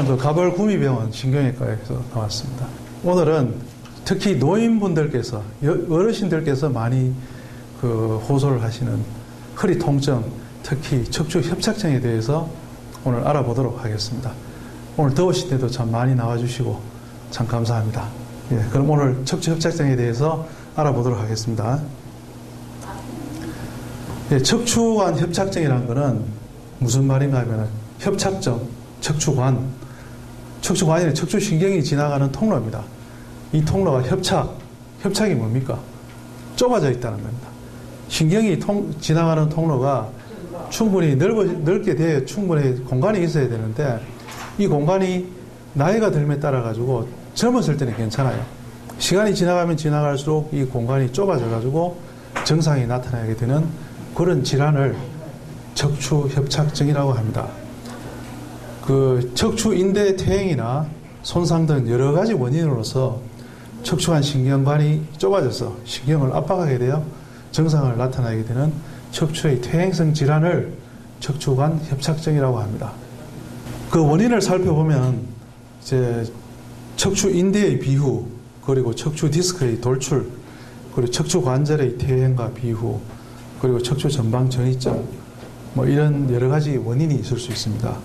저는 그 가벌구미병원 신경외과에서 나왔습니다. 오늘은 특히 노인분들께서, 어르신들께서 많이 그 호소를 하시는 허리 통증, 특히 척추 협착증에 대해서 오늘 알아보도록 하겠습니다. 오늘 더우실 때도 참 많이 나와주시고 참 감사합니다. 예, 그럼 오늘 척추 협착증에 대해서 알아보도록 하겠습니다. 예, 척추관 협착증이라는 것은 무슨 말인가 하면 협착증, 척추관이 척추신경이 지나가는 통로입니다. 이 통로가 협착이 뭡니까? 좁아져 있다는 겁니다. 신경이 지나가는 통로가 충분히 넓게 돼 충분히 공간이 있어야 되는데 이 공간이 나이가 들면 따라 가지고 젊었을 때는 괜찮아요. 시간이 지나가면 지나갈수록 이 공간이 좁아져 가지고 증상이 나타나게 되는 그런 질환을 척추협착증이라고 합니다. 그 척추인대 퇴행이나 손상 등 여러 가지 원인으로서 척추관 신경관이 좁아져서 신경을 압박하게 되어 증상을 나타나게 되는 척추의 퇴행성 질환을 척추관 협착증이라고 합니다. 그 원인을 살펴보면 이제 척추인대의 비후, 그리고 척추 디스크의 돌출, 그리고 척추 관절의 퇴행과 비후, 그리고 척추 전방 전이증, 뭐 이런 여러 가지 원인이 있을 수 있습니다.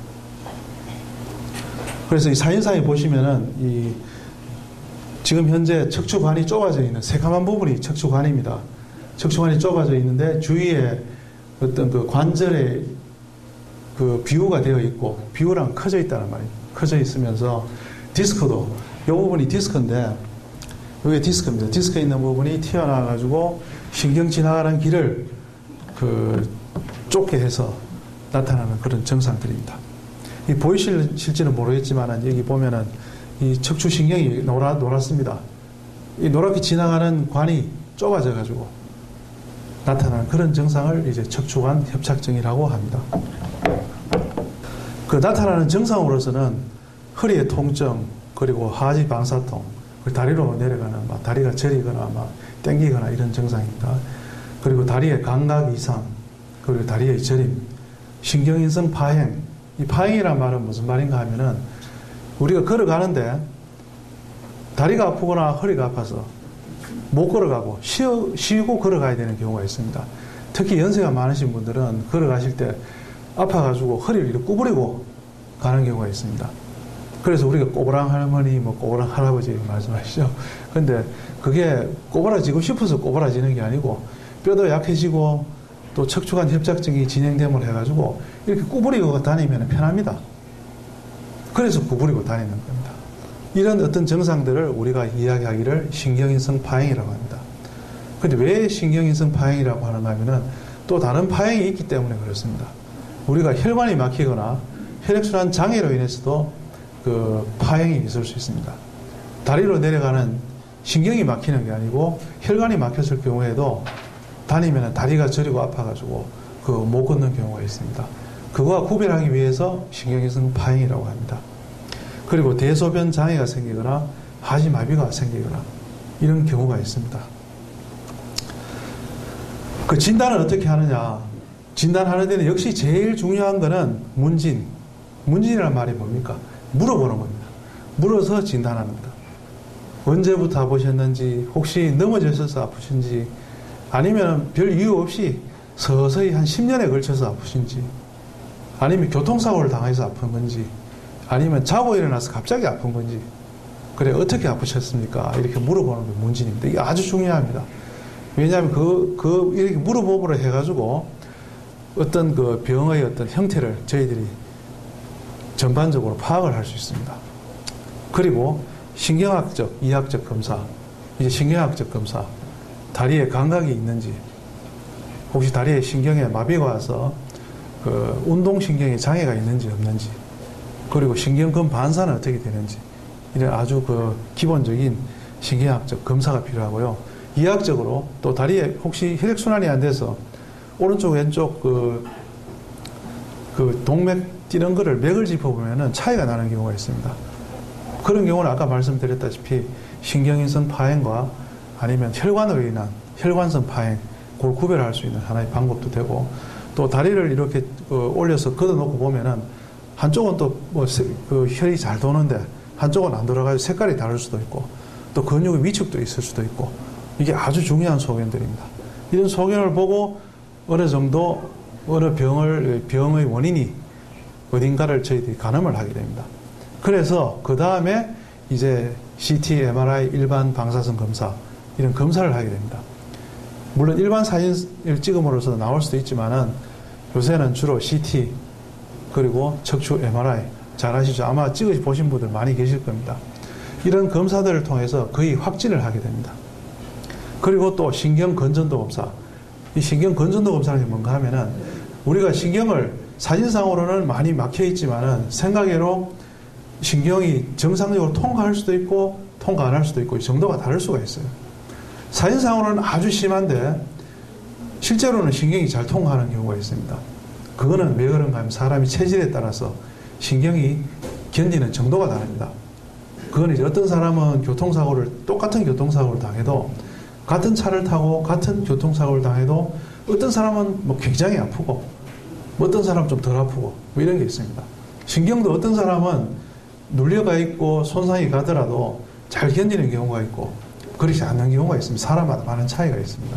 그래서 이 사진상에 보시면은 지금 현재 척추관이 좁아져 있는 새까만 부분이 척추관입니다. 척추관이 좁아져 있는데 주위에 어떤 그 관절에 그 비후가 되어 있고, 비후랑 커져 있다는 말이에요. 커져 있으면서 디스크도, 이 부분이 디스크인데, 여기 디스크입니다. 디스크 있는 부분이 튀어나와가지고 신경 지나가는 길을 그 좁게 해서 나타나는 그런 증상들입니다. 이 보이실지는 모르겠지만 여기 보면은 이 척추신경이 노랗습니다. 이 노랗게 지나가는 관이 좁아져가지고 나타나는 그런 증상을 이제 척추관 협착증이라고 합니다. 그 나타나는 증상으로서는 허리의 통증, 그리고 하지 방사통, 다리로 내려가는 다리가 저리거나 땡기거나 이런 증상입니다. 그리고 다리의 감각 이상, 그리고 다리의 저림, 신경인성 파행. 이 파행이란 말은 무슨 말인가 하면은 우리가 걸어가는데 다리가 아프거나 허리가 아파서 못 걸어가고 쉬고 걸어가야 되는 경우가 있습니다. 특히 연세가 많으신 분들은 걸어가실 때 아파가지고 허리를 이렇게 구부리고 가는 경우가 있습니다. 그래서 우리가 꼬부랑 할머니, 꼬부랑 할아버지 말씀하시죠. 근데 그게 꼬부라지고 싶어서 꼬부라지는 게 아니고 뼈도 약해지고 또 척추관 협착증이 진행됨을 해가지고 이렇게 구부리고 다니면 편합니다. 그래서 구부리고 다니는 겁니다. 이런 어떤 증상들을 우리가 이야기하기를 신경인성 파행이라고 합니다. 근데 왜 신경인성 파행이라고 하는가 하면은 또 다른 파행이 있기 때문에 그렇습니다. 우리가 혈관이 막히거나 혈액순환 장애로 인해서도 그 파행이 있을 수 있습니다. 다리로 내려가는 신경이 막히는 게 아니고 혈관이 막혔을 경우에도 다니면 다리가 저리고 아파가지고 못 걷는 경우가 있습니다. 그거와 구별하기 위해서 신경인성 파행이라고 합니다. 그리고 대소변 장애가 생기거나 하지마비가 생기거나 이런 경우가 있습니다. 그 진단을 어떻게 하느냐? 진단하는 데는 역시 제일 중요한 거는 문진이라는 말이 뭡니까? 물어보는 겁니다. 물어서 진단하는 겁니다. 언제부터 아프셨는지, 혹시 넘어져서 아프신지, 아니면 별 이유 없이 서서히 한 10년에 걸쳐서 아프신지, 아니면 교통사고를 당해서 아픈 건지, 아니면 자고 일어나서 갑자기 아픈 건지, 그래 어떻게 아프셨습니까? 이렇게 물어보는 게 문진입니다. 이게 아주 중요합니다. 왜냐하면 이렇게 물어보므로 해가지고 어떤 그 병의 어떤 형태를 저희들이 전반적으로 파악을 할 수 있습니다. 그리고 신경학적, 이학적 검사, 이제 신경학적 검사, 다리에 감각이 있는지, 혹시 다리에 신경에 마비가 와서 그 운동신경에 장애가 있는지 없는지, 그리고 신경근 반사는 어떻게 되는지, 이런 아주 그 기본적인 신경학적 검사가 필요하고요. 이학적으로 또 다리에 혹시 혈액순환이 안 돼서 오른쪽 왼쪽 그 동맥 뛰는 거를 맥을 짚어보면은 차이가 나는 경우가 있습니다. 그런 경우는 아까 말씀드렸다시피 신경인성 파행과 아니면 혈관으로 인한 혈관성 파행, 그걸 구별할 수 있는 하나의 방법도 되고, 또 다리를 이렇게 올려서 걷어놓고 보면은 한쪽은 또 뭐 그 혈이 잘 도는데 한쪽은 안 돌아가지고 색깔이 다를 수도 있고 또 근육의 위축도 있을 수도 있고 이게 아주 중요한 소견들입니다. 이런 소견을 보고 어느 정도 어느 병의 원인이 어딘가를 저희들이 가늠을 하게 됩니다. 그래서 그 다음에 이제 CT, MRI, 일반 방사선 검사 이런 검사를 하게 됩니다. 물론 일반 사진을 찍음으로써 나올 수도 있지만은 요새는 주로 CT 그리고 척추 MRI 잘 아시죠? 아마 찍으신 분들 많이 계실 겁니다. 이런 검사들을 통해서 거의 확진을 하게 됩니다. 그리고 또 신경건전도 검사. 이 신경건전도 검사는 뭔가 하면은 우리가 신경을 사진상으로는 많이 막혀 있지만은 생각외로 신경이 정상적으로 통과할 수도 있고 통과 안 할 수도 있고 이 정도가 다를 수가 있어요. 사진상으로는 아주 심한데 실제로는 신경이 잘 통과하는 경우가 있습니다. 그거는 왜 그런가 하면 사람이 체질에 따라서 신경이 견디는 정도가 다릅니다. 그건 이제 어떤 사람은 똑같은 교통사고를 당해도 같은 차를 타고 같은 교통사고를 당해도 어떤 사람은 뭐 굉장히 아프고 뭐 어떤 사람은 좀 덜 아프고 뭐 이런 게 있습니다. 신경도 어떤 사람은 눌려가 있고 손상이 가더라도 잘 견디는 경우가 있고 그렇지 않는 경우가 있습니다. 사람마다 많은 차이가 있습니다.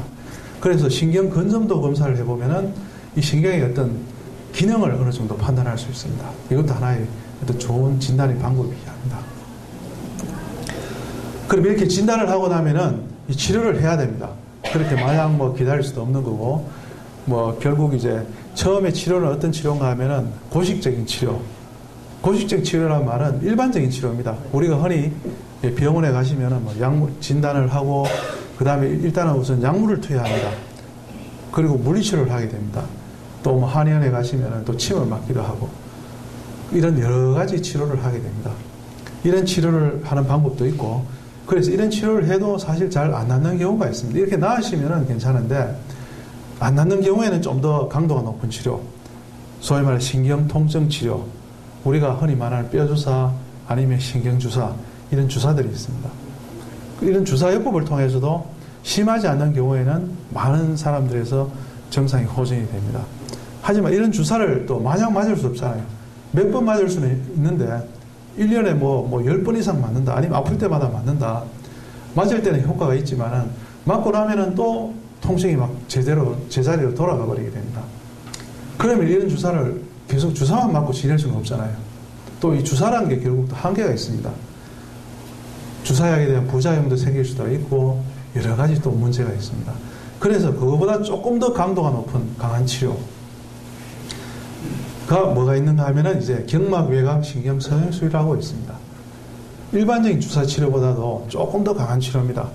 그래서 신경 건전도 검사를 해보면은 이 신경의 어떤 기능을 어느 정도 판단할 수 있습니다. 이것도 하나의 어떤 좋은 진단의 방법이긴 합니다. 그럼 이렇게 진단을 하고 나면은 이 치료를 해야 됩니다. 그렇게 마냥 뭐 기다릴 수도 없는 거고, 뭐 결국 이제 처음에 치료는 어떤 치료인가 하면은 고식적인 치료. 고식적 치료라는 말은 일반적인 치료입니다. 우리가 흔히 병원에 가시면은 뭐 약물 진단을 하고, 그 다음에 일단은 우선 약물을 투여합니다. 그리고 물리치료를 하게 됩니다. 또 뭐 한의원에 가시면은 또 침을 맞기도 하고, 이런 여러 가지 치료를 하게 됩니다. 이런 치료를 하는 방법도 있고, 그래서 이런 치료를 해도 사실 잘 안 낫는 경우가 있습니다. 이렇게 나으시면은 괜찮은데, 안 낫는 경우에는 좀 더 강도가 높은 치료, 소위 말해 신경통증 치료, 우리가 흔히 말하는 뼈주사 아니면 신경주사, 이런 주사들이 있습니다. 이런 주사요법을 통해서도 심하지 않는 경우에는 많은 사람들에서 증상이 호전이 됩니다. 하지만 이런 주사를 또 마냥 맞을 수 없잖아요. 몇 번 맞을 수는 있는데 1년에 뭐 10번 이상 맞는다, 아니면 아플 때마다 맞는다. 맞을 때는 효과가 있지만은 맞고 나면은 또 통증이 막 제대로 제자리로 돌아가 버리게 됩니다. 그러면 이런 주사를 계속 주사만 맞고 지낼 수는 없잖아요. 또 이 주사라는 게 결국 또 한계가 있습니다. 주사약에 대한 부작용도 생길 수도 있고 여러 가지 또 문제가 있습니다. 그래서 그거보다 조금 더 강도가 높은 강한 치료가 뭐가 있는가 하면은 이제 경막외곽 신경성형술이라고 있습니다. 일반적인 주사 치료보다도 조금 더 강한 치료입니다.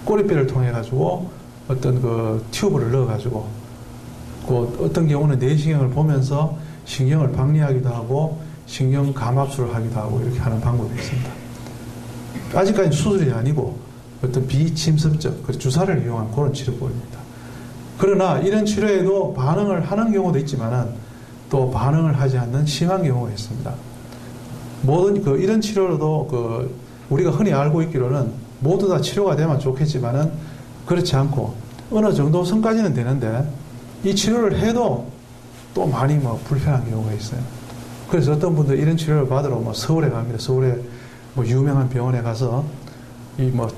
꼬리뼈를 통해 가지고 어떤 그 튜브를 넣어 가지고 그 어떤 경우는 내시경을 보면서 신경을 박리하기도 하고 신경 감압술을 하기도 하고 이렇게 하는 방법이 있습니다. 아직까지 수술이 아니고 어떤 비침습적 주사를 이용한 그런 치료법입니다. 그러나 이런 치료에도 반응을 하는 경우도 있지만은 또 반응을 하지 않는 심한 경우가 있습니다. 모든 이런 치료로도 우리가 흔히 알고 있기로는 모두 다 치료가 되면 좋겠지만은 그렇지 않고 어느 정도 선까지는 되는데 이 치료를 해도 또 많이 뭐 불편한 경우가 있어요. 그래서 어떤 분들 이런 치료를 받으러 뭐 서울에 갑니다. 서울에 뭐 유명한 병원에 가서 이 뭐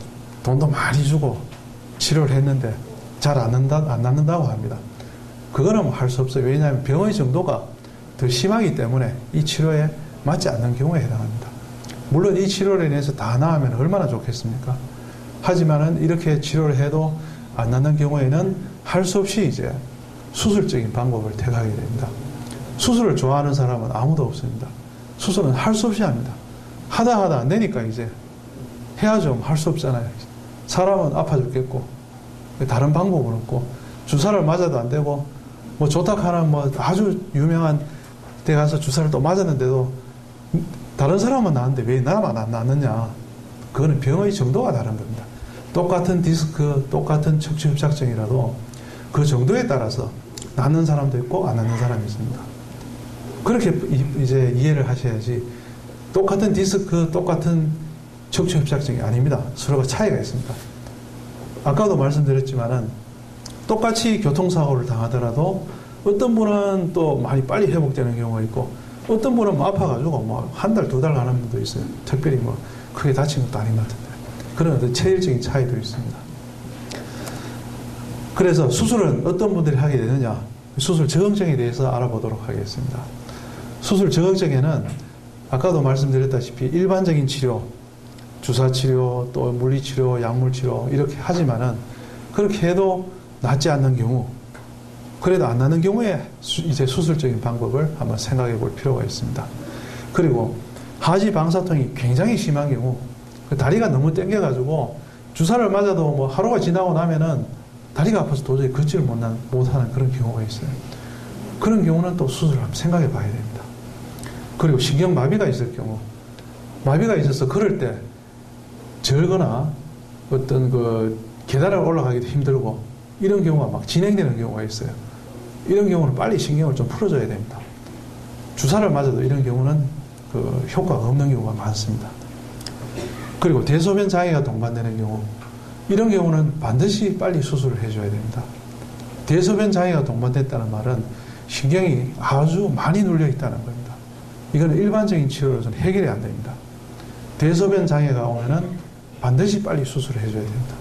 돈도 많이 주고 치료를 했는데 잘 안 낫는다고 합니다. 그거는 뭐 할 수 없어요. 왜냐하면 병의 정도가 더 심하기 때문에 이 치료에 맞지 않는 경우에 해당합니다. 물론 이 치료를 인해서 다 나으면 얼마나 좋겠습니까? 하지만은 이렇게 치료를 해도 안 낫는 경우에는 할 수 없이 이제 수술적인 방법을 택하게 됩니다. 수술을 좋아하는 사람은 아무도 없습니다. 수술은 할 수 없이 합니다. 하다 안 되니까 이제 해야죠. 할 수 없잖아요. 사람은 아파 죽겠고 다른 방법은 없고 주사를 맞아도 안 되고 뭐 조탁하는 뭐 아주 유명한 데 가서 주사를 또 맞았는데도 다른 사람은 나았는데 왜 나만 안 낫느냐. 그거는 병의 정도가 다른 겁니다. 똑같은 디스크, 똑같은 척추협착증이라도 그 정도에 따라서 낫는 사람도 있고 안 낫는 사람이 있습니다. 그렇게 이제 이해를 하셔야지 똑같은 디스크, 똑같은 척추협착증이 아닙니다. 서로가 차이가 있습니다. 아까도 말씀드렸지만은 똑같이 교통사고를 당하더라도 어떤 분은 또 많이 빨리 회복되는 경우가 있고 어떤 분은 뭐 아파가지고 뭐 한 달, 두 달 가는 분도 있어요. 특별히 뭐 크게 다친 것도 아닌 것 같은데. 그런 어떤 체질적인 차이도 있습니다. 그래서 수술은 어떤 분들이 하게 되느냐? 수술 적응증에 대해서 알아보도록 하겠습니다. 수술 적응증에는 아까도 말씀드렸다시피 일반적인 치료, 주사치료, 또 물리치료, 약물치료 이렇게 하지만은 그렇게 해도 낫지 않는 경우, 그래도 안 나는 경우에 이제 수술적인 방법을 한번 생각해 볼 필요가 있습니다. 그리고 하지 방사통이 굉장히 심한 경우, 다리가 너무 땡겨가지고 주사를 맞아도 뭐 하루가 지나고 나면은 다리가 아파서 도저히 걷지를 못하는 그런 경우가 있어요. 그런 경우는 또 수술을 한번 생각해 봐야 됩니다. 그리고 신경마비가 있을 경우, 마비가 있어서 걸을 때 절거나 어떤 그 계단을 올라가기도 힘들고 이런 경우가 막 진행되는 경우가 있어요. 이런 경우는 빨리 신경을 좀 풀어줘야 됩니다. 주사를 맞아도 이런 경우는 그 효과가 없는 경우가 많습니다. 그리고 대소변 장애가 동반되는 경우, 이런 경우는 반드시 빨리 수술을 해줘야 됩니다. 대소변 장애가 동반됐다는 말은 신경이 아주 많이 눌려 있다는 겁니다. 이거는 일반적인 치료로서는 해결이 안 됩니다. 대소변 장애가 오면은 반드시 빨리 수술을 해줘야 됩니다.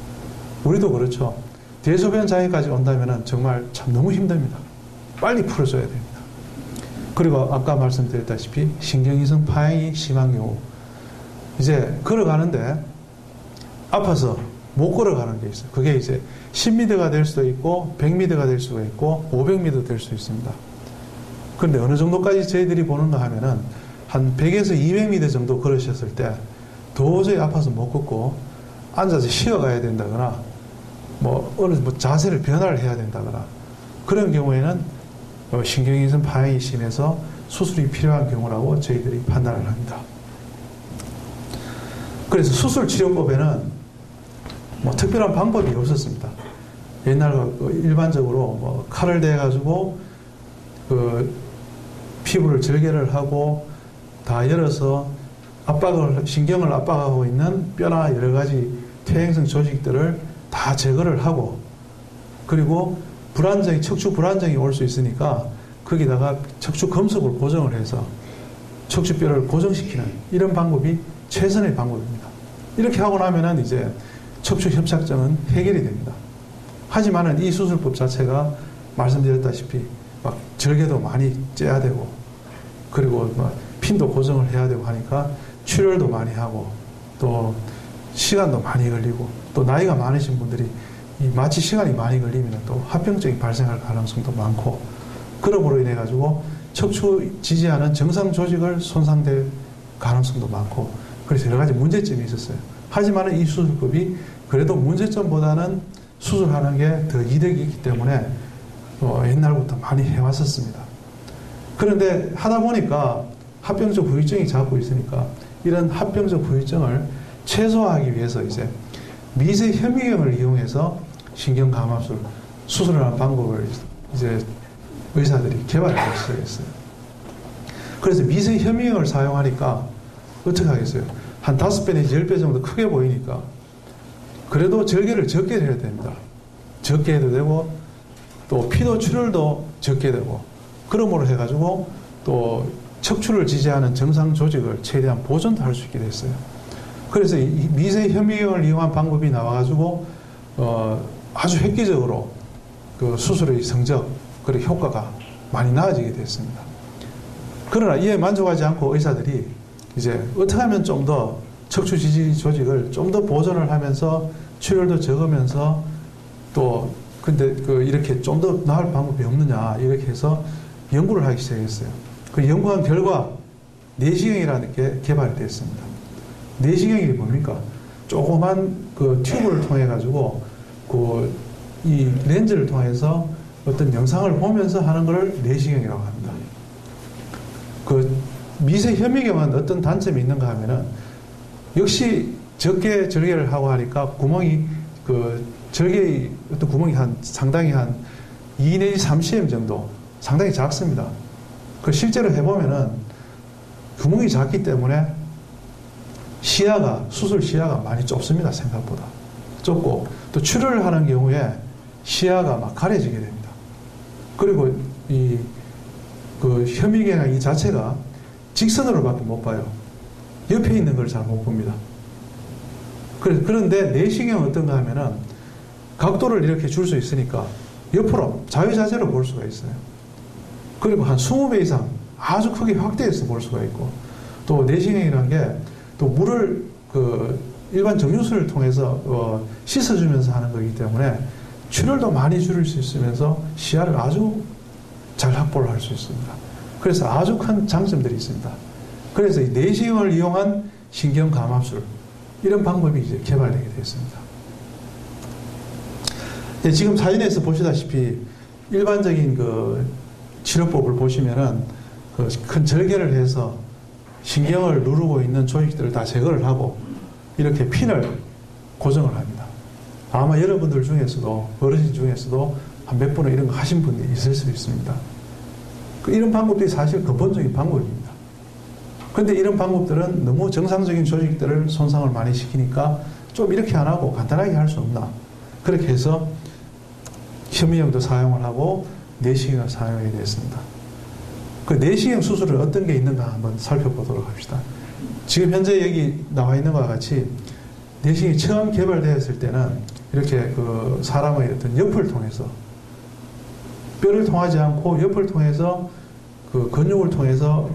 우리도 그렇죠. 대소변 장애까지 온다면은 정말 참 너무 힘듭니다. 빨리 풀어줘야 됩니다. 그리고 아까 말씀드렸다시피 신경이성 파행이 심한 경우, 이제 걸어가는데 아파서 못 걸어가는 게 있어요. 그게 이제 10m가 될 수도 있고 100m가 될 수가 있고 500m 될 수 있습니다. 그런데 어느 정도까지 저희들이 보는가 하면은 한 100에서 200m 정도 걸으셨을 때 도저히 아파서 못 걷고 앉아서 쉬어가야 된다거나 뭐 어느 뭐 자세를 변화를 해야 된다거나 그런 경우에는 신경이성 파행이 심해서 수술이 필요한 경우라고 저희들이 판단을 합니다. 그래서 수술 치료법에는 뭐 특별한 방법이 없었습니다. 옛날 일반적으로 뭐 칼을 대가지고 그 피부를 절개를 하고 다 열어서 신경을 압박하고 있는 뼈나 여러 가지 퇴행성 조직들을 다 제거를 하고, 그리고 척추 불안정이 올 수 있으니까 거기다가 척추 금속을 고정을 해서 척추뼈를 고정시키는 이런 방법이 최선의 방법입니다. 이렇게 하고 나면은 이제 척추 협착증은 해결이 됩니다. 하지만은 이 수술법 자체가 말씀드렸다시피 막 절개도 많이 째야 되고, 그리고 막 핀도 고정을 해야 되고 하니까 출혈도 많이 하고, 또 시간도 많이 걸리고, 또 나이가 많으신 분들이 마취 시간이 많이 걸리면 또 합병증이 발생할 가능성도 많고, 그러므로 인해 가지고 척추 지지하는 정상 조직을 손상될 가능성도 많고, 그래서 여러 가지 문제점이 있었어요. 하지만 이 수술법이 그래도 문제점보다는 수술하는 게 더 이득이 있기 때문에 옛날부터 많이 해왔었습니다. 그런데 하다 보니까 합병적 후유증이 자꾸 있으니까 이런 합병적 후유증을 최소화하기 위해서 이제 미세 현미경을 이용해서 신경감압술 수술을 하는 방법을 이제 의사들이 개발하기 시작했어요. 그래서 미세 현미경을 사용하니까 어떻게 하겠어요? 한 5배 내지 10배 정도 크게 보이니까 그래도 절개를 적게 해야 됩니다. 적게 해도 되고 또 피도 출혈도 적게 되고, 그러므로 해가지고 또 척추를 지지하는 정상 조직을 최대한 보존도 할 수 있게 됐어요. 그래서 이 미세 현미경을 이용한 방법이 나와가지고 아주 획기적으로 그 수술의 성적 그리고 효과가 많이 나아지게 됐습니다. 그러나 이에 만족하지 않고 의사들이 이제 어떻게 하면 좀 더 척추 지지 조직을 좀 더 보존을 하면서 출혈도 적으면서 또 근데 이렇게 좀 더 나을 방법이 없느냐 이렇게 해서 연구를 하기 시작했어요. 그 연구한 결과 내시경이라는 게 개발이 됐습니다. 내시경이 뭡니까? 조그만 그 튜브를 통해 가지고 이 렌즈를 통해서 어떤 영상을 보면서 하는 것을 내시경이라고 합니다. 그 미세 현미경은 어떤 단점이 있는가 하면은 역시 적게 절개를 하고 하니까 구멍이 절개의 어떤 구멍이 상당히 한 2 내지 3cm 정도 상당히 작습니다. 실제로 해보면은 구멍이 작기 때문에 수술 시야가 많이 좁습니다. 생각보다 좁고, 또 출혈을 하는 경우에 시야가 막 가려지게 됩니다. 그리고 그 현미경 이 자체가 직선으로밖에 못 봐요. 옆에 있는 걸 잘 못 봅니다. 그런데 내시경은 어떤가 하면은 각도를 이렇게 줄 수 있으니까 옆으로 자유자재로 볼 수가 있어요. 그리고 한 20배 이상 아주 크게 확대해서 볼 수가 있고, 또 내시경이라는 게 또 물을 일반 정유수를 통해서 씻어주면서 하는 거기 때문에 출혈도 많이 줄일 수 있으면서 시야를 아주 잘 확보를 할 수 있습니다. 그래서 아주 큰 장점들이 있습니다. 그래서 이 내시경을 이용한 신경감압술, 이런 방법이 이제 개발되게 되었습니다. 지금 사진에서 보시다시피 일반적인 치료법을 보시면은 큰 절개를 해서 신경을 누르고 있는 조직들을 다 제거를 하고 이렇게 핀을 고정을 합니다. 아마 여러분들 중에서도, 어르신 중에서도 한 몇 분은 이런 거 하신 분이 있을 수 있습니다. 이런 방법들이 사실 근본적인 방법입니다. 그런데 이런 방법들은 너무 정상적인 조직들을 손상을 많이 시키니까 좀 이렇게 안 하고 간단하게 할 수 없나. 그렇게 해서 현미경도 사용을 하고 내시경을 사용하게 됐습니다. 그 내시경 수술은 어떤 게 있는가 한번 살펴보도록 합시다. 지금 현재 여기 나와 있는 것과 같이 내시경이 처음 개발되었을 때는 이렇게 사람의 어떤 옆을 통해서, 뼈를 통하지 않고 옆을 통해서 근육을 통해서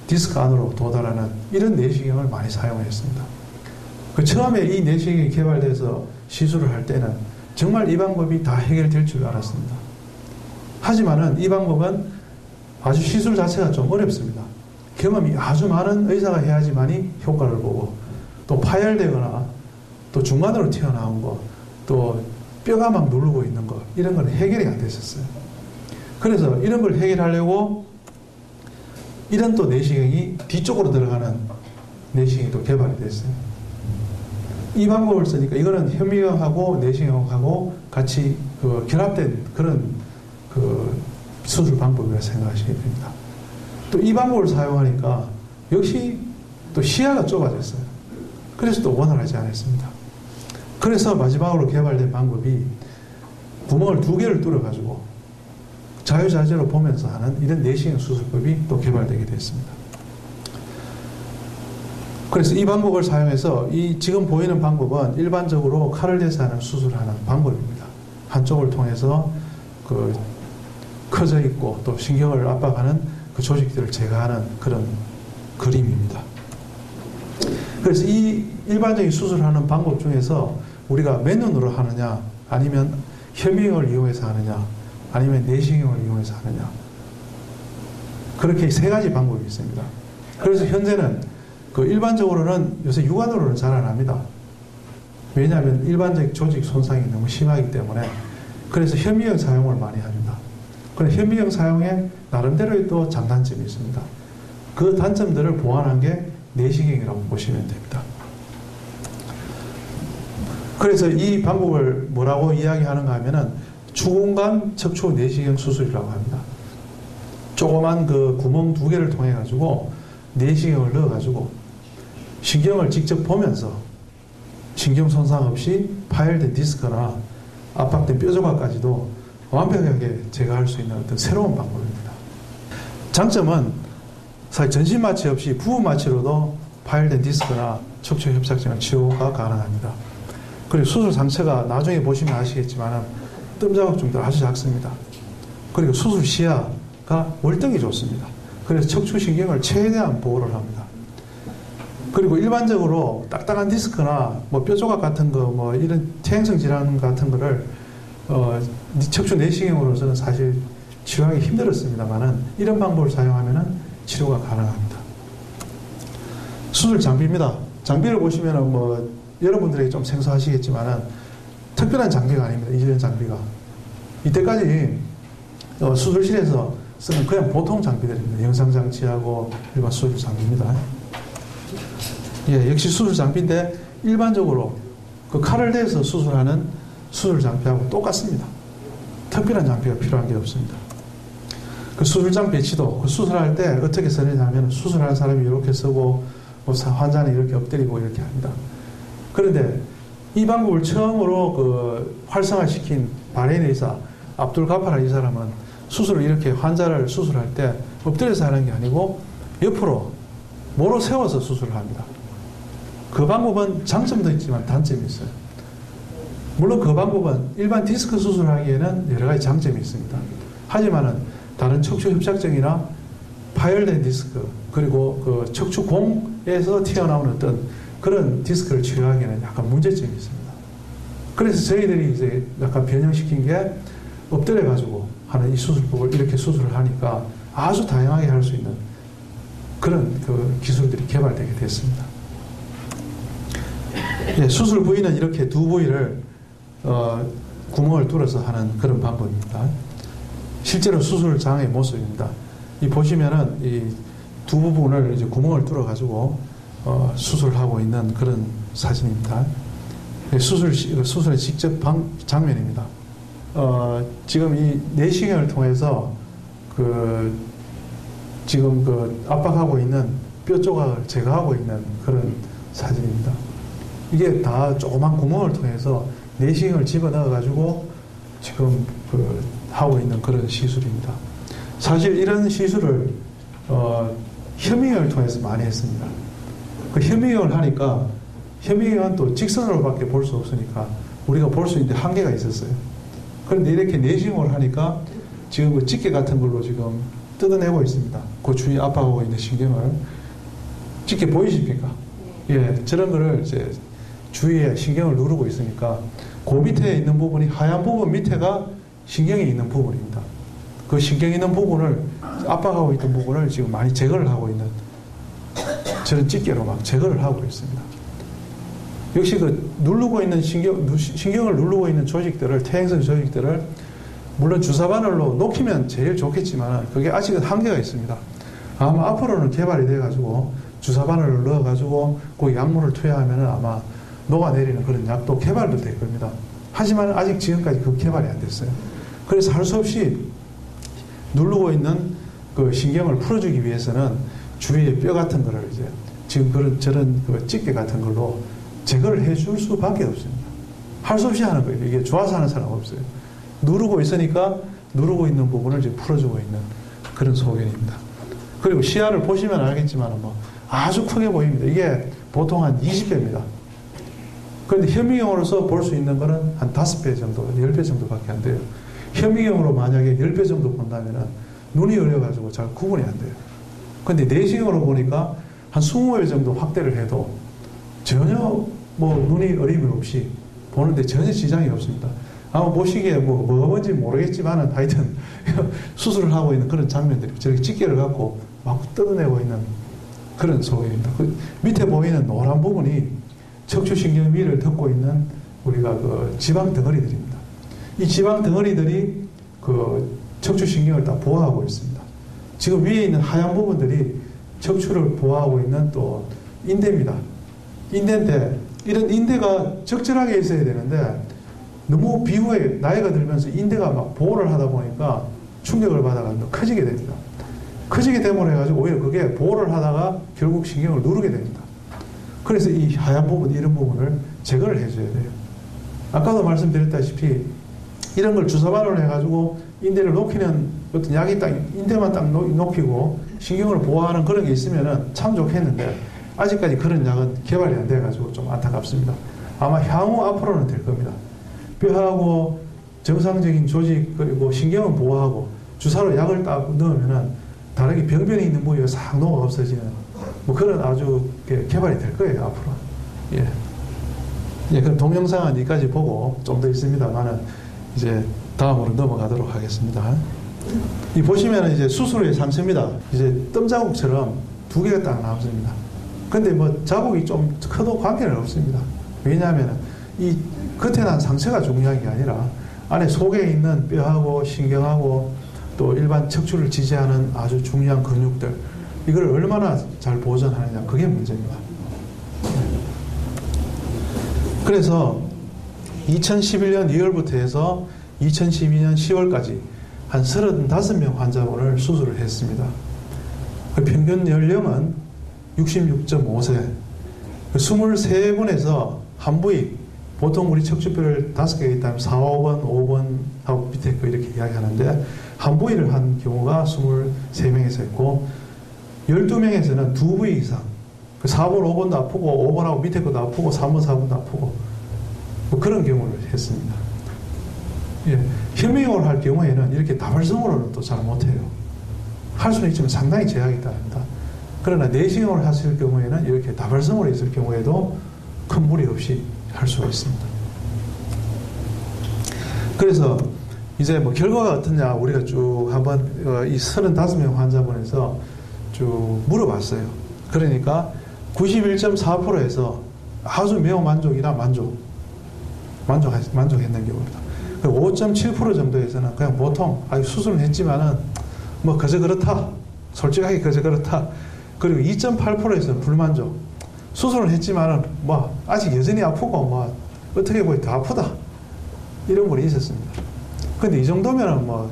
디스크 안으로 도달하는 이런 내시경을 많이 사용했습니다. 처음에 이 내시경이 개발돼서 시술을 할 때는 정말 이 방법이 다 해결될 줄 알았습니다. 하지만은 이 방법은 아주 시술 자체가 좀 어렵습니다. 경험이 아주 많은 의사가 해야지만이 효과를 보고, 또 파열되거나 또 중간으로 튀어나온 거, 또 뼈가 막 누르고 있는 거, 이런 건 해결이 안 됐었어요. 그래서 이런 걸 해결하려고 이런 또 내시경이 뒤쪽으로 들어가는 내시경이 또 개발이 됐어요. 이 방법을 쓰니까 이거는 현미경하고 내시경하고 같이 결합된 그런 수술 방법이라고 생각하시게 됩니다. 또 이 방법을 사용하니까 역시 또 시야가 좁아졌어요. 그래서 또 원활하지 않았습니다. 그래서 마지막으로 개발된 방법이 구멍을 2개를 뚫어가지고 자유자재로 보면서 하는 이런 내시경 수술법이 또 개발되게 됐습니다. 그래서 이 방법을 사용해서 이 지금 보이는 방법은 일반적으로 칼을 대서 하는 수술하는 방법입니다. 한쪽을 통해서 커져 있고 또 신경을 압박하는 그 조직들을 제거하는 그런 그림입니다. 그래서 이 일반적인 수술하는 방법 중에서 우리가 맨눈으로 하느냐, 아니면 현미경을 이용해서 하느냐, 아니면 내시경을 이용해서 하느냐, 그렇게 3가지 방법이 있습니다. 그래서 현재는 일반적으로는 요새 육안으로는 잘 안 합니다. 왜냐하면 일반적 조직 손상이 너무 심하기 때문에. 그래서 현미경 사용을 많이 합니다. 그런데 현미경 사용에 나름대로의 또 장단점이 있습니다. 그 단점들을 보완한 게 내시경이라고 보시면 됩니다. 그래서 이 방법을 뭐라고 이야기하는가 하면은 추공간 척추 내시경 수술이라고 합니다. 조그만 구멍 2개를 통해 가지고 내시경을 넣어 가지고 신경을 직접 보면서 신경 손상 없이 파열된 디스크나 압박된 뼈 조각까지도 완벽하게 제거할 수 있는 어떤 새로운 방법입니다. 장점은 사실 전신 마취 없이 부분 마취로도 파열된 디스크나 척추 협착증을 치료가 가능합니다. 그리고 수술 상처가 나중에 보시면 아시겠지만 뜸 자국증도 아주 작습니다. 그리고 수술 시야가 월등히 좋습니다. 그래서 척추신경을 최대한 보호를 합니다. 그리고 일반적으로 딱딱한 디스크나 뼈 조각 같은 거, 이런 퇴행성 질환 같은 거를 척추 내시경으로서는 사실 치료하기 힘들었습니다만은 이런 방법을 사용하면은 치료가 가능합니다. 수술 장비입니다. 장비를 보시면은 여러분들에게 좀 생소하시겠지만은 특별한 장비가 아닙니다. 이전 장비가. 이때까지 수술실에서 쓰는 그냥 보통 장비들입니다. 영상장치하고 일반 수술 장비입니다. 예, 역시 수술 장비인데 일반적으로 칼을 대서 수술하는 수술 장비하고 똑같습니다. 특별한 장비가 필요한 게 없습니다. 수술장 배치도 수술할 때 어떻게 쓰느냐면 수술하는 사람이 이렇게 쓰고 환자는 이렇게 엎드리고 이렇게 합니다. 그런데 이 방법을 처음으로 활성화시킨 바레인 의사 압둘 가파라 이 사람은 수술을 이렇게 환자를 수술할 때 엎드려서 하는 게 아니고 옆으로 모로 세워서 수술을 합니다. 그 방법은 장점도 있지만 단점이 있어요. 물론 그 방법은 일반 디스크 수술하기에는 여러 가지 장점이 있습니다. 하지만은 다른 척추 협착증이나 파열된 디스크, 그리고 그 척추공에서 튀어나오는 어떤 그런 디스크를 치료하기에는 약간 문제점이 있습니다. 그래서 저희들이 이제 약간 변형시킨 게 엎드려 가지고 하는 이 수술법을 이렇게 수술을 하니까 아주 다양하게 할 수 있는 그런 그 기술들이 개발되게 됐습니다. 예, 수술 부위는 이렇게 두 부위를 구멍을 뚫어서 하는 그런 방법입니다. 실제로 수술장의 모습입니다. 이 보시면은 이 두 부분을 이제 구멍을 뚫어 가지고 수술하고 있는 그런 사진입니다. 수술의 직접 장면입니다. 지금 이 내시경을 통해서 지금 압박하고 있는 뼈 조각을 제거하고 있는 그런 사진입니다. 이게 다 조그만 구멍을 통해서 내시경을 집어넣어 가지고 지금 하고 있는 그런 시술입니다. 사실 이런 시술을 현미경을 통해서 많이 했습니다. 그 현미경을 하니까 현미경은 또 직선으로밖에 볼 수 없으니까 우리가 볼 수 있는데 한계가 있었어요. 그런데 이렇게 내시경을 하니까 지금 그 집게 같은 걸로 지금 뜯어내고 있습니다. 그 주위에 압박하고 있는 신경을. 집게 보이십니까? 예, 저런 거를 이제 주위에 신경을 누르고 있으니까 그 밑에 있는 부분이 하얀 부분 밑에가 신경이 있는 부분입니다. 그 신경 있는 부분을 압박하고 있던 부분을 지금 많이 제거를 하고 있는 저런 집게로 막 제거를 하고 있습니다. 역시 그 누르고 있는 신경을 누르고 있는 조직들을, 퇴행성 조직들을 물론 주사바늘로 녹이면 제일 좋겠지만 그게 아직은 한계가 있습니다. 아마 앞으로는 개발이 돼가지고 주사바늘을 넣어가지고 그 약물을 투여하면 아마 녹아내리는 그런 약도 개발도 될 겁니다. 하지만 아직 지금까지 그 개발이 안 됐어요. 그래서 할 수 없이 누르고 있는 그 신경을 풀어주기 위해서는 주위에 뼈 같은 거를 이제 지금 저런 그 집게 같은 걸로 제거를 해줄 수밖에 없습니다. 할 수 없이 하는 거예요. 이게 좋아서 하는 사람 없어요. 누르고 있으니까 누르고 있는 부분을 지금 풀어주고 있는 그런 소견입니다. 그리고 시야를 보시면 알겠지만 뭐 아주 크게 보입니다. 이게 보통 한 20배입니다. 그런데 현미경으로서 볼 수 있는 거는 한 5배 정도, 10배 정도밖에 안 돼요. 현미경으로 만약에 10배 정도 본다면은 눈이 어려가지고 잘 구분이 안 돼요. 근데 내시경으로 보니까 한 20배 정도 확대를 해도 전혀 뭐 눈이 어림이 없이 보는데 전혀 지장이 없습니다. 아마 보시기에 뭐가 뭔지 모르겠지만은 하여튼 수술을 하고 있는 그런 장면들이 저렇게 집게를 갖고 막 뜯어내고 있는 그런 소견입니다. 그 밑에 보이는 노란 부분이 척추신경 위를 덮고 있는 우리가 그 지방 덩어리들입니다. 이 지방 덩어리들이 그 척추신경을 다 보호하고 있습니다. 지금 위에 있는 하얀 부분들이 척추를 보호하고 있는 또 인대입니다. 인대인데 이런 인대가 적절하게 있어야 되는데 너무 비후에 나이가 들면서 인대가 막 보호를 하다 보니까 충격을 받아가지고 커지게 됩니다. 커지게 됨으로 해가지고 오히려 그게 보호를 하다가 결국 신경을 누르게 됩니다. 그래서 이 하얀 부분, 이런 부분을 제거를 해줘야 돼요. 아까도 말씀드렸다시피 이런 걸 주사바늘로 해가지고 인대를 녹이는 어떤 약이 딱 인대만 딱 녹이고 신경을 보호하는 그런 게 있으면은 참 좋겠는데 아직까지 그런 약은 개발이 안 돼가지고 좀 안타깝습니다. 아마 향후 앞으로는 될 겁니다. 뼈하고 정상적인 조직 그리고 신경은 보호하고 주사로 약을 딱 넣으면은 다르게 병변이 있는 부위가 싹 녹아 없어지는 뭐 그런 아주 개발이 될 거예요 앞으로. 예. 예, 그럼 동영상은 여기까지 보고 좀 더 있습니다만은 이제 다음으로 넘어가도록 하겠습니다. 이 보시면은 이제 수술 후의 상처입니다. 이제 뜸 자국처럼 두 개가 딱 나왔습니다. 근데 뭐 자국이 좀 커도 관계는 없습니다. 왜냐하면 이 겉에 난 상처가 중요한 게 아니라 안에 속에 있는 뼈하고 신경하고 또 일반 척추를 지지하는 아주 중요한 근육들 이걸 얼마나 잘 보존하느냐 그게 문제입니다. 그래서 2011년 2월부터 해서 2012년 10월까지 한 35명 환자분을 수술을 했습니다. 그 평균 연령은 66.5세 23분에서 한 부위 보통 우리 척추뼈를 5개 있다면 4, 5번, 5번 하고 밑에 거 이렇게 이야기하는데 한 부위를 한 경우가 23명에서 했고 12명에서는 2부위 이상, 4번, 5번도 아프고 5번하고 밑에 것도 아프고 3번, 4번도 아프고 뭐 그런 경우를 했습니다. 예, 현미경을 할 경우에는 이렇게 다발성으로는 또 잘 못해요. 할 수는 있지만 상당히 제약이 따릅니다. 그러나 내시경을 하실 경우에는 이렇게 다발성으로 있을 경우에도 큰 무리 없이 할 수가 있습니다. 그래서 이제 뭐 결과가 어떠냐 우리가 쭉 한번 이 35명 환자분에서 쭉 물어봤어요. 그러니까 91.4%에서 아주 매우 만족이나 만족했는 경우입니다. 5.7% 정도에서는 그냥 보통 수술은 했지만은 뭐 그저 그렇다. 솔직하게 그저 그렇다. 그리고 2.8%에서는 불만족. 수술은 했지만은 뭐 아직 여전히 아프고 뭐 어떻게 보면 더 아프다. 이런 분이 있었습니다. 근데 이 정도면은 뭐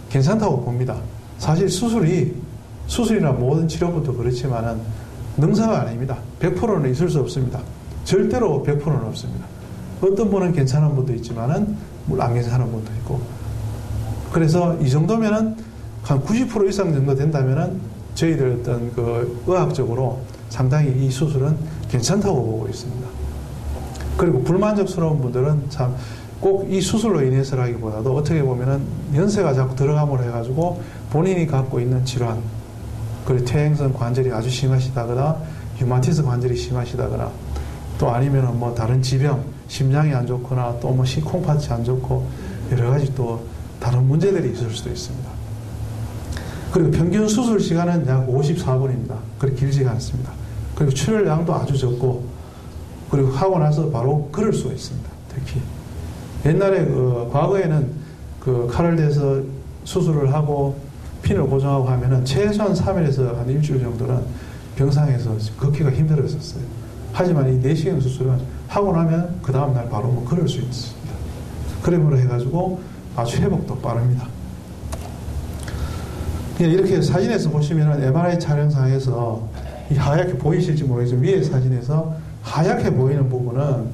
괜찮다고 봅니다. 사실 수술이나 모든 치료부터 그렇지만은 능사가 아닙니다. 100%는 있을 수 없습니다. 절대로 100%는 없습니다. 어떤 분은 괜찮은 분도 있지만은 물론 안 괜찮은 분도 있고. 그래서 이 정도면은 한 90% 이상 정도 된다면은 저희들 어떤 그 의학적으로 상당히 이 수술은 괜찮다고 보고 있습니다. 그리고 불만족스러운 분들은 참 꼭 이 수술로 인해서라기보다도 어떻게 보면은 연세가 자꾸 들어감으로 해가지고 본인이 갖고 있는 질환, 그리고 퇴행성 관절이 아주 심하시다거나 류마티스 관절이 심하시다거나 또 아니면은 뭐 다른 지병, 심장이 안 좋거나 또 뭐 콩팥이 안 좋고 여러 가지 또 다른 문제들이 있을 수도 있습니다. 그리고 평균 수술 시간은 약 54분입니다. 그렇게 길지가 않습니다. 그리고 출혈량도 아주 적고 그리고 하고 나서 바로 걸을 수가 있습니다. 특히 옛날에 과거에는 칼을 대서 수술을 하고 핀을 고정하고 하면은 최소한 3일에서 한 일주일 정도는 병상에서 걷기가 힘들었었어요. 하지만 이 내시경 수술은 하고 나면 그 다음날 바로 뭐 걸을 수 있습니다. 그러므로 해가지고 아주 회복도 빠릅니다. 이렇게 사진에서 보시면은 MRI 촬영상에서 이 하얗게 보이실지 모르겠지만 위에 사진에서 하얗게 보이는 부분은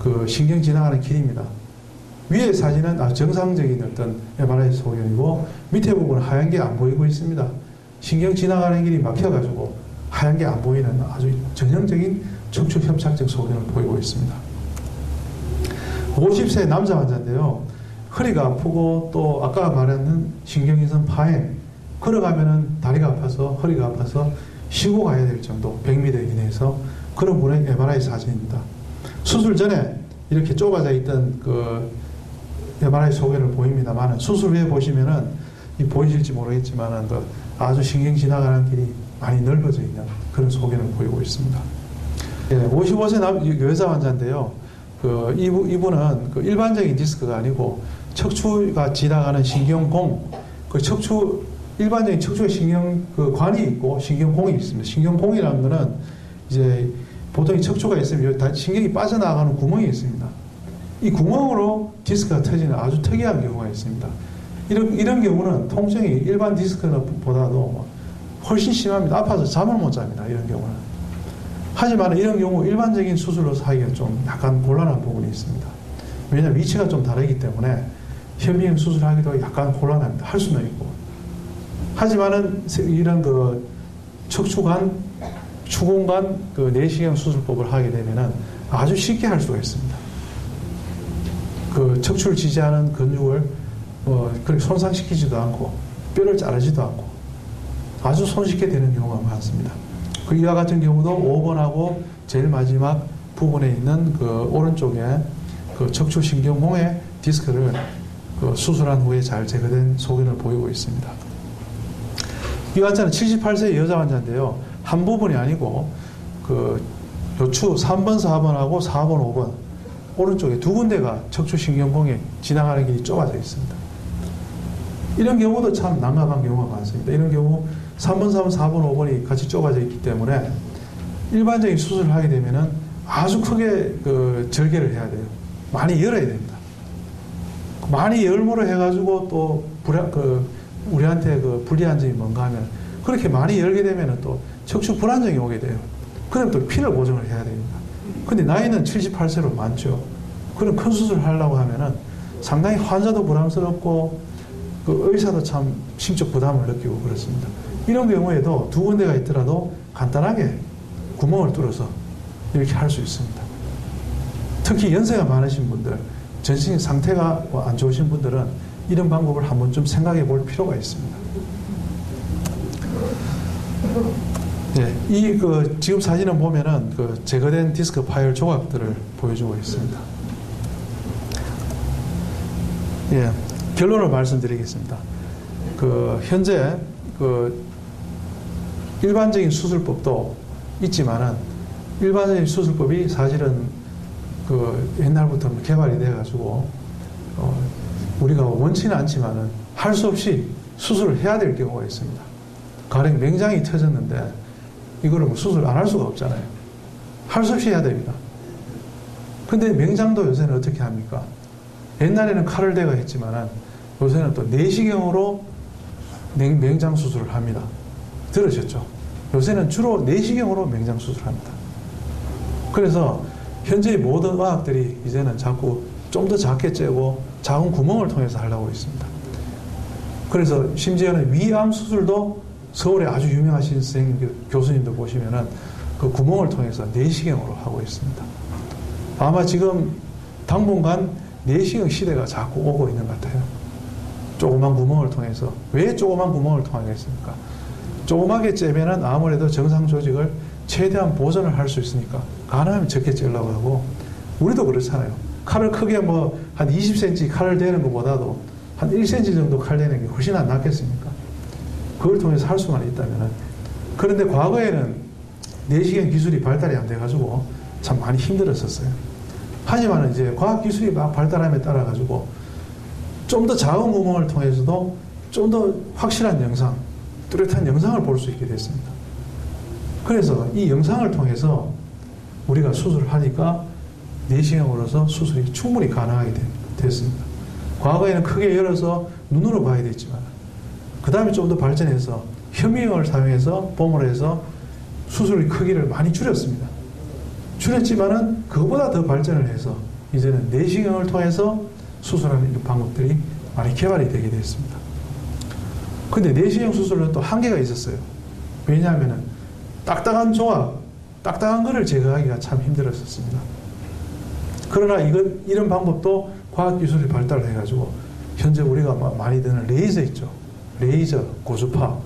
그 신경 지나가는 길입니다. 위에 사진은 아주 정상적인 어떤 MRI 소견이고 밑에 부분은 하얀 게 안 보이고 있습니다. 신경 지나가는 길이 막혀가지고 하얀 게 안 보이는 아주 전형적인 척추 협착증 소견을 보이고 있습니다. 50세 남자 환자인데요. 허리가 아프고 또 아까 말했는 신경이선 파행, 걸어가면은 다리가 아파서 허리가 아파서 쉬고 가야 될 정도 100m 이내에서 그런 분의 MRI 사진입니다. 수술 전에 이렇게 좁아져 있던 그 MRI 소견을 보입니다만 수술 후에 보시면은 보이실지 모르겠지만은 아주 신경 지나가는 길이 많이 넓어져 있는 그런 소견을 보이고 있습니다. 55세 여자 환자인데요. 이분은 일반적인 디스크가 아니고 척추가 지나가는 신경공, 일반적인 척추에 관이 있고 신경공이 있습니다. 신경공이라는 거는 이제 보통 척추가 있으면 신경이 빠져나가는 구멍이 있습니다. 이 구멍으로 디스크가 터지는 아주 특이한 경우가 있습니다. 이런 경우는 통증이 일반 디스크보다도 훨씬 심합니다. 아파서 잠을 못 잡니다. 이런 경우는. 하지만 이런 경우 일반적인 수술로 하기가 좀 약간 곤란한 부분이 있습니다. 왜냐하면 위치가 좀 다르기 때문에 현미경 수술하기도 약간 곤란합니다. 할 수는 있고. 하지만은 이런 척추관, 추궁관 내시경 수술법을 하게 되면은 아주 쉽게 할 수가 있습니다. 척추를 지지하는 근육을 그렇게 손상시키지도 않고 뼈를 자르지도 않고 아주 손쉽게 되는 경우가 많습니다. 이와 같은 경우도 5번하고 제일 마지막 부분에 있는 오른쪽에 척추신경공의 디스크를 수술한 후에 잘 제거된 소견을 보이고 있습니다. 이 환자는 78세 여자 환자인데요. 한 부분이 아니고 요추 3번, 4번하고 4번, 5번 오른쪽에 두 군데가 척추신경공에 지나가는 길이 좁아져 있습니다. 이런 경우도 참 난감한 경우가 많습니다. 이런 경우 3번, 4번, 4번, 5번이 같이 좁아져 있기 때문에 일반적인 수술을 하게 되면은 아주 크게 절개를 해야 돼요. 많이 열어야 됩니다. 많이 열므로 해가지고 또 우리한테 불리한 점이 뭔가 하면 그렇게 많이 열게 되면은 또 척추 불안정이 오게 돼요. 그럼 또 핀을 고정을 해야 됩니다. 근데 나이는 78세로 많죠. 그런 큰 수술을 하려고 하면은 상당히 환자도 부담스럽고 의사도 참 심적 부담을 느끼고 그렇습니다. 이런 경우에도 두 군데가 있더라도 간단하게 구멍을 뚫어서 이렇게 할 수 있습니다. 특히 연세가 많으신 분들, 전신 상태가 안 좋으신 분들은 이런 방법을 한번 좀 생각해 볼 필요가 있습니다. 이 지금 사진을 보면은 제거된 디스크 파일 조각들을 보여주고 있습니다. 결론을 말씀드리겠습니다. 현재 일반적인 수술법도 있지만은 일반적인 수술법이 사실은 옛날부터 개발이 돼가지고 우리가 원치는 않지만은 할 수 없이 수술을 해야 될 경우가 있습니다. 가령 맹장이 터졌는데 이거를 수술 안 할 수가 없잖아요. 할 수 없이 해야 됩니다. 근데 맹장도 요새는 어떻게 합니까? 옛날에는 칼을 대가 했지만은 요새는 또 내시경으로 맹장 수술을 합니다. 들으셨죠? 요새는 주로 내시경으로 맹장 수술을 합니다. 그래서 현재의 모든 의학들이 이제는 자꾸 좀 더 작게 째고 작은 구멍을 통해서 하려고 있습니다. 그래서 심지어는 위암 수술도 서울에 아주 유명하신 선생님, 교수님들 보시면은 그 구멍을 통해서 내시경으로 하고 있습니다. 아마 지금 당분간 내시경 시대가 자꾸 오고 있는 것 같아요. 조그만 구멍을 통해서. 왜 조그만 구멍을 통하겠습니까? 조그맣게 째면은 아무래도 정상 조직을 최대한 보존을 할 수 있으니까 가능하면 적게 째려고 하고, 우리도 그렇잖아요. 칼을 크게 한 20cm 칼을 대는 것보다도 한 1cm 정도 칼 대는 게 훨씬 안 낫겠습니까? 그걸 통해서 할 수만 있다면은. 그런데 과거에는 내시경 기술이 발달이 안 돼가지고 참 많이 힘들었었어요. 하지만 이제 과학기술이 막 발달함에 따라가지고 좀 더 작은 구멍을 통해서도 좀 더 확실한 영상, 뚜렷한 영상을 볼 수 있게 됐습니다. 그래서 이 영상을 통해서 우리가 수술을 하니까 내시경으로서 수술이 충분히 가능하게 됐습니다. 과거에는 크게 열어서 눈으로 봐야 됐지만, 그 다음에 좀 더 발전해서 현미경을 사용해서 봄을 해서 수술 크기를 많이 줄였습니다. 줄였지만은 그거보다 더 발전을 해서 이제는 내시경을 통해서 수술하는 방법들이 많이 개발이 되게 됐습니다. 근데 내시경 수술은 또 한계가 있었어요. 왜냐하면은 딱딱한 조각, 딱딱한 거를 제거하기가 참 힘들었었습니다. 그러나 이런 방법도 과학기술이 발달을 해가지고 현재 우리가 많이 듣는 레이저 있죠. 레이저, 고주파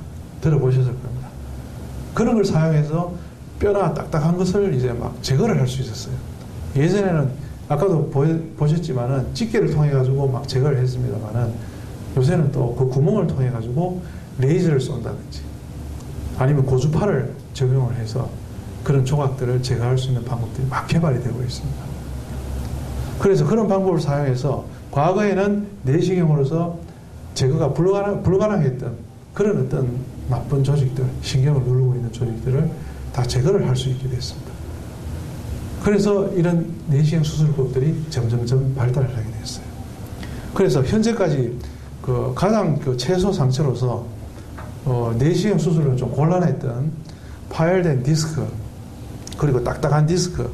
들어보셨을 겁니다. 그런 걸 사용해서 뼈나 딱딱한 것을 이제 막 제거를 할 수 있었어요. 예전에는 아까도 보셨지만은 집게를 통해 가지고 막 제거를 했습니다만은 요새는 또 그 구멍을 통해 가지고 레이저를 쏜다든지 아니면 고주파를 적용을 해서 그런 조각들을 제거할 수 있는 방법들이 막 개발이 되고 있습니다. 그래서 그런 방법을 사용해서 과거에는 내시경으로서 제거가 불가능했던 그런 어떤 나쁜 조직들, 신경을 누르고 있는 조직들을 다 제거를 할 수 있게 됐습니다. 그래서 이런 내시경 수술법들이 점점점 발달을 하게 됐어요. 그래서 현재까지 가장 최소 상처로서 내시경 수술은 좀 곤란했던 파열된 디스크, 그리고 딱딱한 디스크,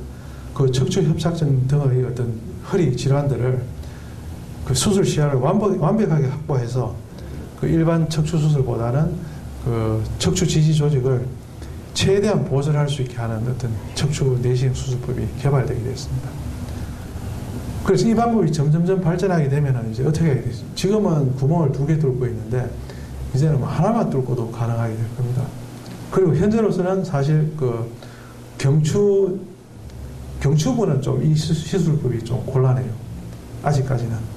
그 척추 협착증 등의 어떤 허리 질환들을 그 수술 시야를 완벽하게 확보해서 그 일반 척추 수술보다는 그 척추 지지 조직을 최대한 보존할 수 있게 하는 어떤 척추 내시경 수술법이 개발되게 됐습니다. 그래서 이 방법이 점점점 발전하게 되면 이제 어떻게 하게 되죠? 지금은 구멍을 2개 뚫고 있는데 이제는 하나만 뚫고도 가능하게 될 겁니다. 그리고 현재로서는 사실 그 경추부는 좀 이 시술법이 좀 곤란해요. 아직까지는.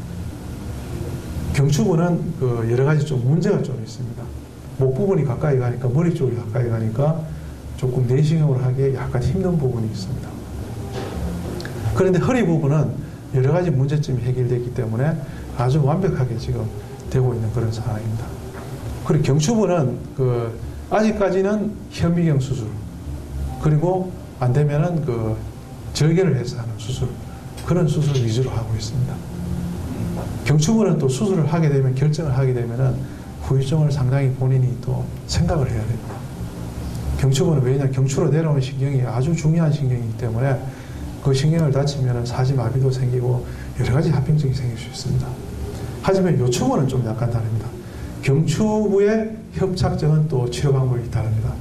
경추부는 그 여러 가지 좀 문제가 좀 있습니다. 목 부분이 가까이 가니까, 머리 쪽이 가까이 가니까 조금 내시경으로 하기에 약간 힘든 부분이 있습니다. 그런데 허리 부분은 여러 가지 문제점이 해결됐기 때문에 아주 완벽하게 지금 되고 있는 그런 상황입니다. 그리고 경추부는 아직까지는 현미경 수술, 그리고 안 되면은 절개를 해서 하는 수술, 그런 수술 위주로 하고 있습니다. 경추부는 또 수술을 하게 되면, 결정을 하게 되면은 후유증을 상당히 본인이 또 생각을 해야 됩니다. 경추부는 왜냐, 경추로 내려오는 신경이 아주 중요한 신경이기 때문에 그 신경을 다치면은 사지마비도 생기고 여러 가지 합병증이 생길 수 있습니다. 하지만 요추부는 좀 약간 다릅니다. 경추부의 협착증은 또 치료 방법이 다릅니다.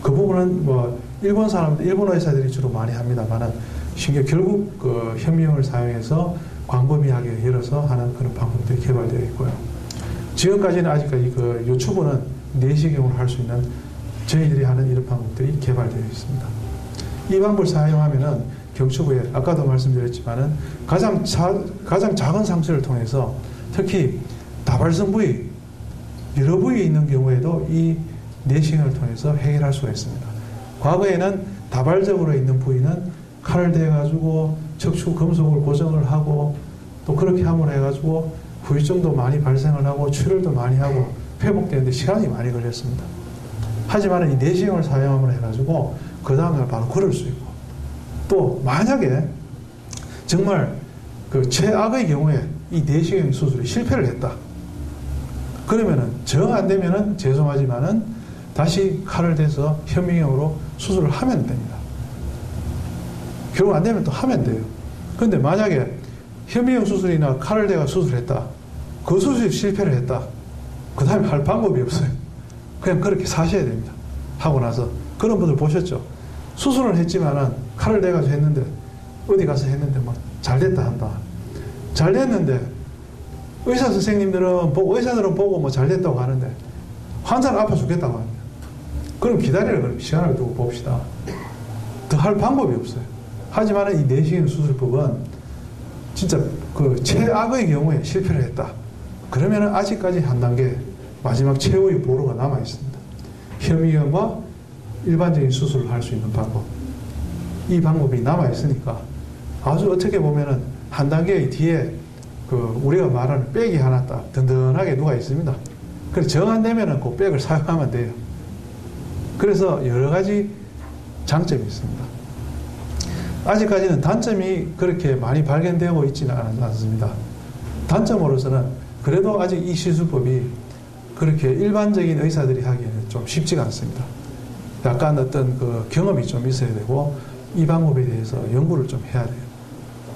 그 부분은 뭐 일본 의사들이 주로 많이 합니다만은 결국 그 현미경을 사용해서 광범위하게 열어서 하는 그런 방법들이 개발되어 있고요. 지금까지는 아직까지 그 요추브는 내시경으로 할 수 있는 저희들이 하는 이런 방법들이 개발되어 있습니다. 이 방법을 사용하면은 경추부에 아까도 말씀드렸지만은 가장 작은 상처를 통해서 특히 다발성 부위, 여러 부위에 있는 경우에도 이 내시경을 통해서 해결할 수가 있습니다. 과거에는 다발적으로 있는 부위는 칼을 대가지고 척추 금속을 고정을 하고 또 그렇게 함으로 해가지고 후유증도 많이 발생을 하고 출혈도 많이 하고 회복되는데 시간이 많이 걸렸습니다. 하지만 이 내시경을 사용함으로 해가지고 그 다음에 바로 걸을 수 있고 또 만약에 정말 그 최악의 경우에 이 내시경 수술이 실패를 했다. 그러면은 정 안 되면은 죄송하지만은 다시 칼을 대서 현미경으로 수술을 하면 됩니다. 결국 안 되면 또 하면 돼요. 그런데 만약에 현미경 수술이나 칼을 대가 수술했다. 그 수술이 실패를 했다. 그 다음에 할 방법이 없어요. 그냥 그렇게 사셔야 됩니다. 하고 나서 그런 분들 보셨죠? 수술을 했지만은 칼을 대가지고 했는데 어디 가서 했는데 막 잘 됐다 한다. 잘 됐는데 의사들은 보고 뭐 잘 됐다고 하는데 환자는 아파 죽겠다고 합니다. 그럼 기다리라 그럼 시간을 두고 봅시다. 더 할 방법이 없어요. 하지만 이 내시경 수술법은 진짜 그 최악의 경우에 실패를 했다. 그러면 아직까지 한 단계 마지막 최후의 보루가 남아 있습니다. 현미경과 일반적인 수술을 할 수 있는 방법. 이 방법이 남아 있으니까 아주 어떻게 보면은 한 단계 뒤에 그 우리가 말하는 백이 하나 딱 든든하게 누가 있습니다. 그래서 정 안 되면은 그 백을 사용하면 돼요. 그래서 여러 가지 장점이 있습니다. 아직까지는 단점이 그렇게 많이 발견되고 있지는 않습니다. 단점으로서는 그래도 아직 이 시술법이 그렇게 일반적인 의사들이 하기에는 좀 쉽지가 않습니다. 약간 어떤 그 경험이 좀 있어야 되고 이 방법에 대해서 연구를 좀 해야 돼요.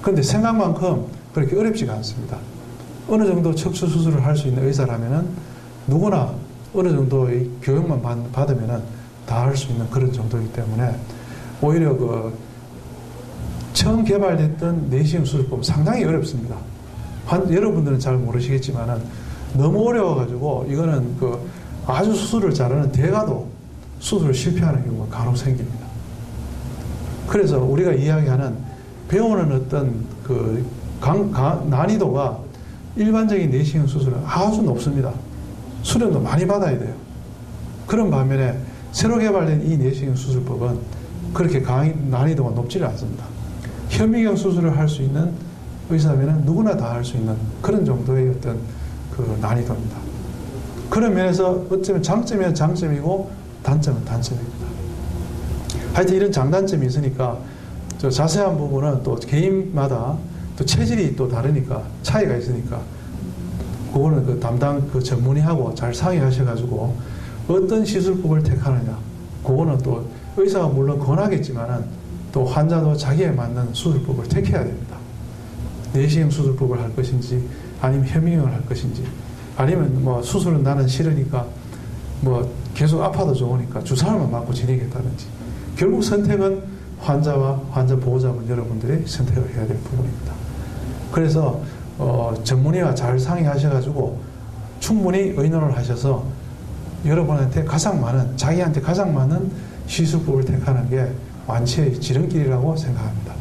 그런데 생각만큼 그렇게 어렵지가 않습니다. 어느 정도 척추 수술을 할 수 있는 의사라면은 누구나 어느 정도의 교육만 받으면은 다 할 수 있는 그런 정도이기 때문에 오히려 그 처음 개발됐던 내시경 수술법은 상당히 어렵습니다. 여러분들은 잘 모르시겠지만은 너무 어려워가지고 이거는 그 아주 수술을 잘하는 대가도 수술을 실패하는 경우가 간혹 생깁니다. 그래서 우리가 이야기하는 배우는 어떤 그 난이도가 일반적인 내시경 수술은 아주 높습니다. 수련도 많이 받아야 돼요. 그런 반면에 새로 개발된 이 내시경 수술법은 그렇게 난이도가 높지를 않습니다. 현미경 수술을 할 수 있는 의사라면 누구나 다 할 수 있는 그런 정도의 어떤 그 난이도입니다. 그런 면에서 어쩌면 장점이면 장점이고 단점은 단점입니다. 하여튼 이런 장단점이 있으니까 저 자세한 부분은 또 개인마다 또 체질이 또 다르니까 차이가 있으니까 그거는 그 담당 그 전문의하고 잘 상의하셔가지고 어떤 시술법을 택하느냐 그거는 또 의사가 물론 권하겠지만은 또 환자도 자기에 맞는 수술법을 택해야 됩니다. 내시경 수술법을 할 것인지 아니면 현미경을 할 것인지 아니면 뭐 수술은 나는 싫으니까 뭐 계속 아파도 좋으니까 주사만 맞고 지내겠다든지 결국 선택은 환자와 환자 보호자분 여러분들이 선택을 해야 될 부분입니다. 그래서 전문의와 잘 상의하셔가지고 충분히 의논을 하셔서 여러분한테 자기한테 가장 많은 시술법을 택하는 게 완치의 지름길이라고 생각합니다.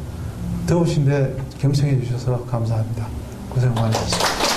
더우신데 경청해 주셔서 감사합니다. 고생 많으셨습니다.